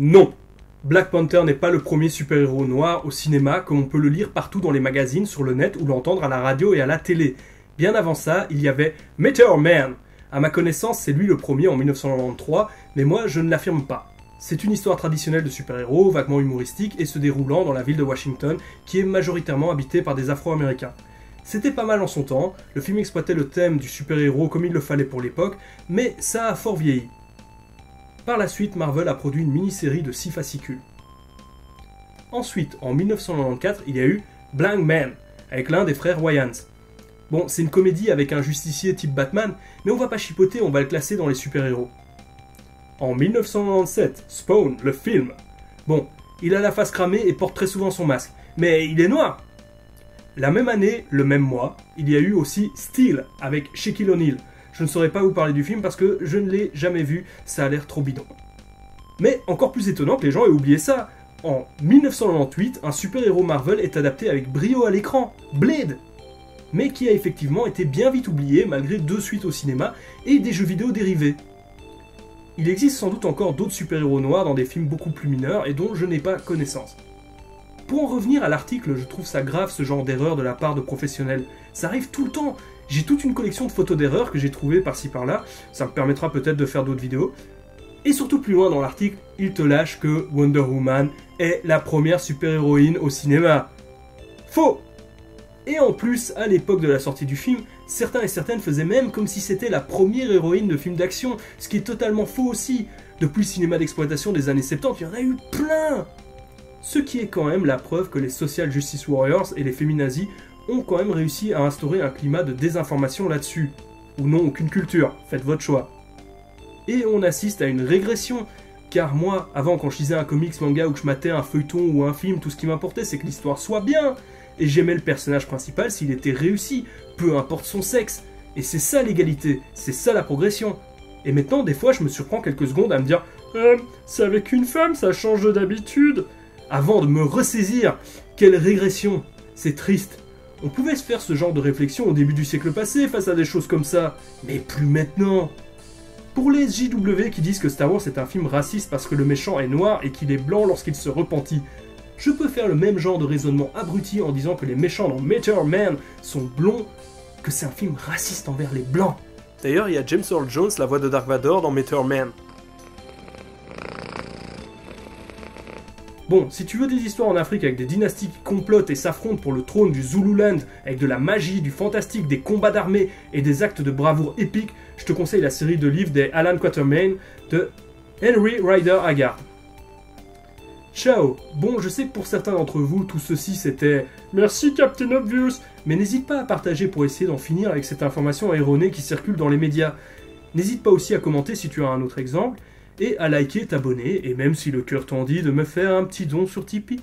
Non, Black Panther n'est pas le premier super-héros noir au cinéma comme on peut le lire partout dans les magazines, sur le net ou l'entendre à la radio et à la télé. Bien avant ça, il y avait Meteor Man. À ma connaissance, c'est lui le premier en 1993, mais moi je ne l'affirme pas. C'est une histoire traditionnelle de super-héros, vaguement humoristique et se déroulant dans la ville de Washington, qui est majoritairement habitée par des Afro-Américains. C'était pas mal en son temps, le film exploitait le thème du super-héros comme il le fallait pour l'époque, mais ça a fort vieilli. Par la suite, Marvel a produit une mini-série de 6 fascicules. Ensuite, en 1994, il y a eu Blank Man, avec l'un des frères Wayans. Bon, c'est une comédie avec un justicier type Batman, mais on va pas chipoter, on va le classer dans les super-héros. En 1997, Spawn, le film. Bon, il a la face cramée et porte très souvent son masque, mais il est noir. La même année, le même mois, il y a eu aussi Steel, avec Shaquille O'Neal. Je ne saurais pas vous parler du film parce que je ne l'ai jamais vu, ça a l'air trop bidon. Mais encore plus étonnant que les gens aient oublié ça, en 1998, un super-héros Marvel est adapté avec brio à l'écran, Blade, mais qui a effectivement été bien vite oublié malgré 2 suites au cinéma et des jeux vidéo dérivés. Il existe sans doute encore d'autres super-héros noirs dans des films beaucoup plus mineurs et dont je n'ai pas connaissance. Pour en revenir à l'article, je trouve ça grave ce genre d'erreur de la part de professionnels. Ça arrive tout le temps. J'ai toute une collection de photos d'erreurs que j'ai trouvées par-ci par-là, ça me permettra peut-être de faire d'autres vidéos. Et surtout plus loin dans l'article, il te lâche que Wonder Woman est la première super-héroïne au cinéma. Faux! Et en plus, à l'époque de la sortie du film, certains et certaines faisaient même comme si c'était la première héroïne de film d'action, ce qui est totalement faux aussi. Depuis le cinéma d'exploitation des années 70, il y en a eu plein! Ce qui est quand même la preuve que les Social Justice Warriors et les féminazis ont quand même réussi à instaurer un climat de désinformation là-dessus. Ou non, aucune culture, faites votre choix. Et on assiste à une régression, car moi, avant quand je lisais un comics, manga ou que je matais un feuilleton ou un film, tout ce qui m'importait c'est que l'histoire soit bien, et j'aimais le personnage principal s'il était réussi, peu importe son sexe. Et c'est ça l'égalité, c'est ça la progression. Et maintenant, des fois, je me surprends quelques secondes à me dire « c'est avec une femme, ça change d'habitude !» Avant de me ressaisir, quelle régression, c'est triste. On pouvait se faire ce genre de réflexion au début du siècle passé face à des choses comme ça, mais plus maintenant. Pour les JW qui disent que Star Wars est un film raciste parce que le méchant est noir et qu'il est blanc lorsqu'il se repentit, je peux faire le même genre de raisonnement abruti en disant que les méchants dans Meteor Man sont blonds, que c'est un film raciste envers les blancs. D'ailleurs, il y a James Earl Jones, la voix de Dark Vador, dans Meteor Man. Bon, si tu veux des histoires en Afrique avec des dynasties qui complotent et s'affrontent pour le trône du Zululand, avec de la magie, du fantastique, des combats d'armée et des actes de bravoure épiques, je te conseille la série de livres des Alan Quatermain de Henry Rider Haggard. Ciao. Bon, je sais que pour certains d'entre vous, tout ceci c'était « Merci Captain Obvious », mais n'hésite pas à partager pour essayer d'en finir avec cette information erronée qui circule dans les médias. N'hésite pas aussi à commenter si tu as un autre exemple, et à liker, t'abonner, et même si le cœur t'en dit, de me faire un petit don sur Tipeee.